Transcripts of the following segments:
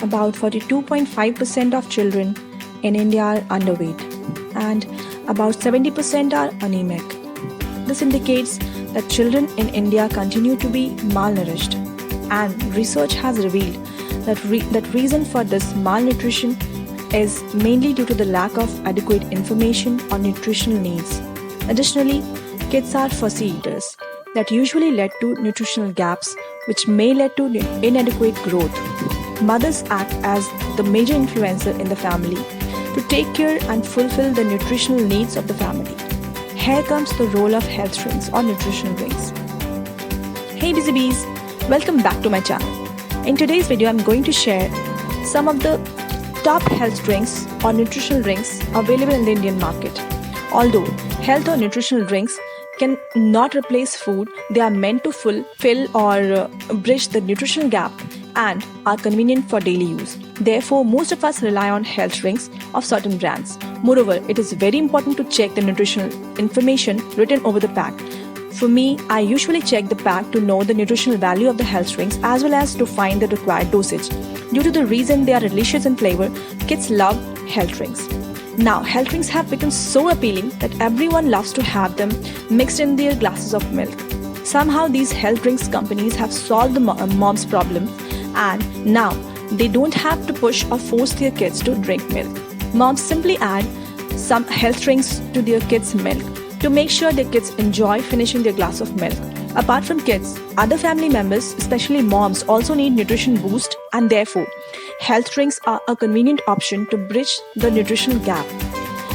about 42.5% of children in India are underweight and about 70% are anemic. This indicates that children in India continue to be malnourished, and research has revealed that reason for this malnutrition is mainly due to the lack of adequate information on nutritional needs. Additionally, kids are fussy eaters that usually lead to nutritional gaps, which may lead to inadequate growth. Mothers act as the major influencer in the family to take care and fulfill the nutritional needs of the family. Here comes the role of health drinks or nutritional drinks. Hey busy bees, welcome back to my channel. In today's video, I'm going to share some of the top health drinks or nutritional drinks available in the Indian market. Although health or nutritional drinks can not replace food, they are meant to fill or bridge the nutritional gap and are convenient for daily use. Therefore, most of us rely on health drinks of certain brands. Moreover, it is very important to check the nutritional information written over the pack. For me, I usually check the pack to know the nutritional value of the health drinks as well as to find the required dosage. Due to the reason they are delicious in flavor, kids love health drinks. Now, health drinks have become so appealing that everyone loves to have them mixed in their glasses of milk. Somehow, these health drinks companies have solved the mom's problem, and now they don't have to push or force their kids to drink milk. Moms simply add some health drinks to their kids' milk to make sure their kids enjoy finishing their glass of milk. Apart from kids, other family members, especially moms, also need nutrition boost, and therefore, health drinks are a convenient option to bridge the nutritional gap.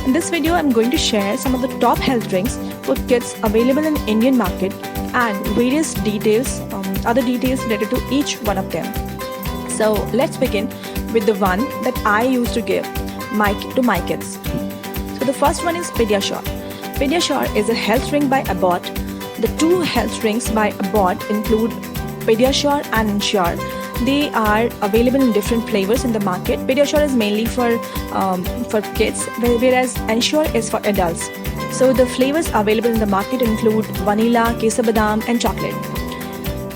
In this video, I'm going to share some of the top health drinks for kids available in Indian market and various details, other details related to each one of them. So let's begin with the one that I used to give to my kids. So the first one is Pediasure. Pediasure is a health drink by Abbott. The two health drinks by Abbott include Pediasure and Ensure. They are available in different flavors in the market. Pediasure is mainly for kids, whereas Ensure is for adults. So the flavors available in the market include vanilla, kesar badam, and chocolate.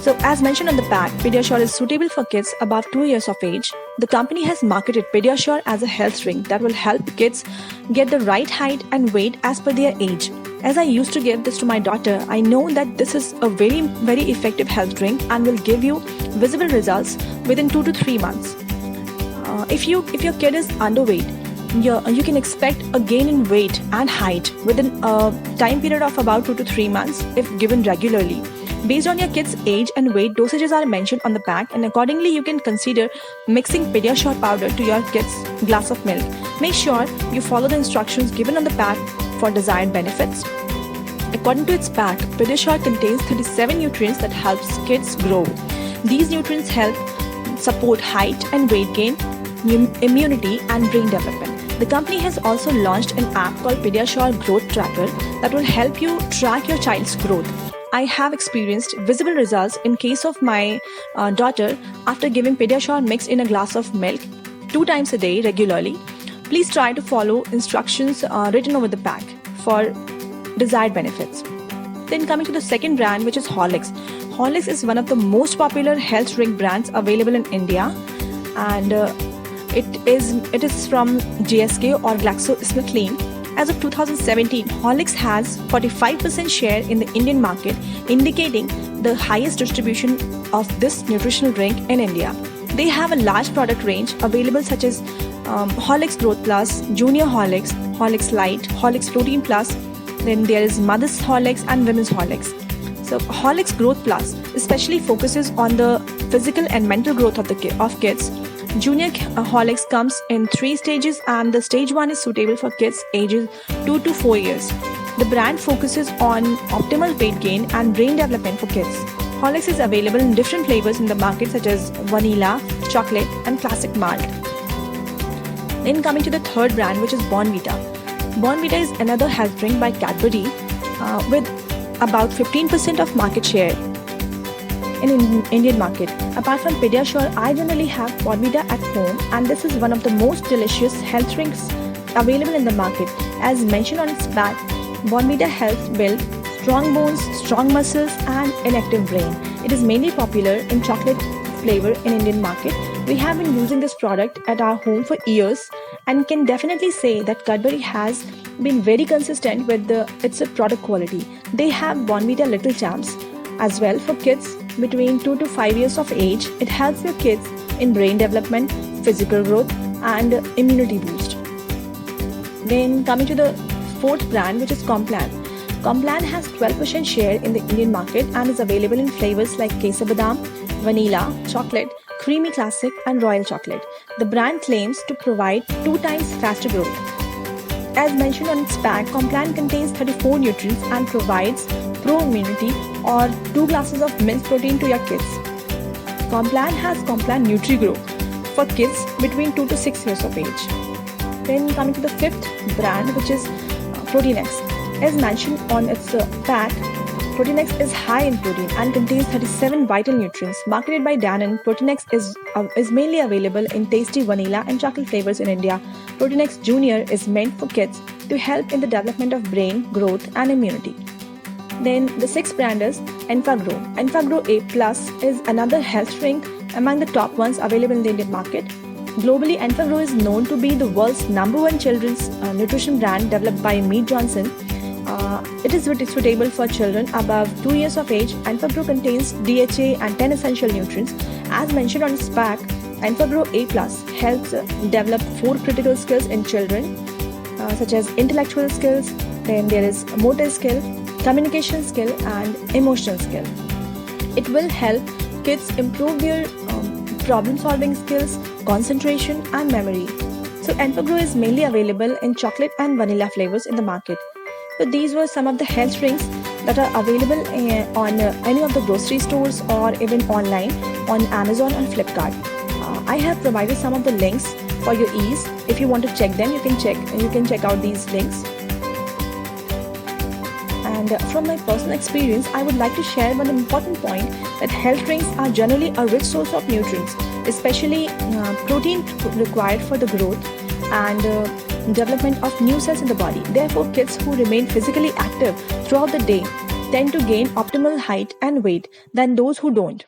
So as mentioned on the pack, Pediasure is suitable for kids above 2 years of age. The company has marketed Pediasure as a health drink that will help kids get the right height and weight as per their age. As I used to give this to my daughter, I know that this is a very, very effective health drink and will give you visible results within 2 to 3 months. If your kid is underweight, you can expect a gain in weight and height within a time period of about 2 to 3 months if given regularly. Based on your kid's age and weight, dosages are mentioned on the pack, and accordingly you can consider mixing Pediasure powder to your kid's glass of milk. Make sure you follow the instructions given on the pack for desired benefits. According to its pack, Pediasure contains 37 nutrients that helps kids grow. These nutrients help support height and weight gain, immunity, and brain development. The company has also launched an app called Pediasure Growth Tracker that will help you track your child's growth. I have experienced visible results in case of my daughter after giving Pediasure mixed in a glass of milk 2 times a day regularly. Please try to follow instructions written over the pack for desired benefits. Then coming to the second brand, which is Horlicks. Horlicks is one of the most popular health drink brands available in India, and it is from GSK or GlaxoSmithKline. As of 2017, Horlicks has 45% share in the Indian market, indicating the highest distribution of this nutritional drink in India. They have a large product range available such as Horlicks Growth Plus, Junior Horlicks, Horlicks Light, Horlicks Protein Plus. Then there is Mother's Horlicks and Women's Horlicks. So Horlicks Growth Plus especially focuses on the physical and mental growth of kids. Junior Horlicks comes in 3 stages, and the stage 1 is suitable for kids ages 2 to 4 years. The brand focuses on optimal weight gain and brain development for kids. Horlicks is available in different flavors in the market such as vanilla, chocolate, and classic malt. Then coming to the third brand, which is Bournvita. Bournvita is another health drink by Cadbury with about 15% of market share in Indian market. Apart from Pediasure, I generally have Bournvita at home, and this is one of the most delicious health drinks available in the market. As mentioned on its pack, Bournvita helps build strong bones, strong muscles, and an active brain. It is mainly popular in chocolate flavor in Indian market. We have been using this product at our home for years and can definitely say that Cadbury has been very consistent with its product quality. They have Bonvita Little Champs as well for kids between 2 to 5 years of age. It helps your kids in brain development, physical growth and immunity boost. Then coming to the fourth brand, which is Complan. Complan has 12% share in the Indian market and is available in flavors like Kesar Badam, Vanilla, Chocolate, Creamy Classic and Royal Chocolate. The brand claims to provide 2 times faster growth. As mentioned on its pack, Complan contains 34 nutrients and provides pro-immunity or 2 glasses of minced protein to your kids. Complan has Complan NutriGrow for kids between 2 to 6 years of age. Then coming to the fifth brand, which is Protein-X. As mentioned on its pack, Protein-X is high in protein and contains 37 vital nutrients. Marketed by Danone, Protein-X is mainly available in tasty vanilla and chocolate flavors in India. Protein-X Junior is meant for kids to help in the development of brain growth and immunity. Then the sixth brand is Enfagrow. Enfagrow A Plus is another health drink among the top ones available in the Indian market. Globally, Enfagrow is known to be the world's #1 children's nutrition brand developed by Mead Johnson. It is suitable for children above 2 years of age. Enfagrow contains DHA and 10 essential nutrients. As mentioned on its pack, Enfagrow A Plus helps develop 4 critical skills in children, such as intellectual skills, then there is motor skill, communication skill and emotional skill. It will help kids improve their problem-solving skills, concentration and memory. So Enfagrow is mainly available in chocolate and vanilla flavors in the market. So these were some of the health drinks that are available on any of the grocery stores or even online on Amazon or Flipkart. I have provided some of the links for your ease. If you want to check them, you can check out these links. And from my personal experience, I would like to share one important point that health drinks are generally a rich source of nutrients, especially protein required for the growth and development of new cells in the body. Therefore, kids who remain physically active throughout the day tend to gain optimal height and weight than those who don't.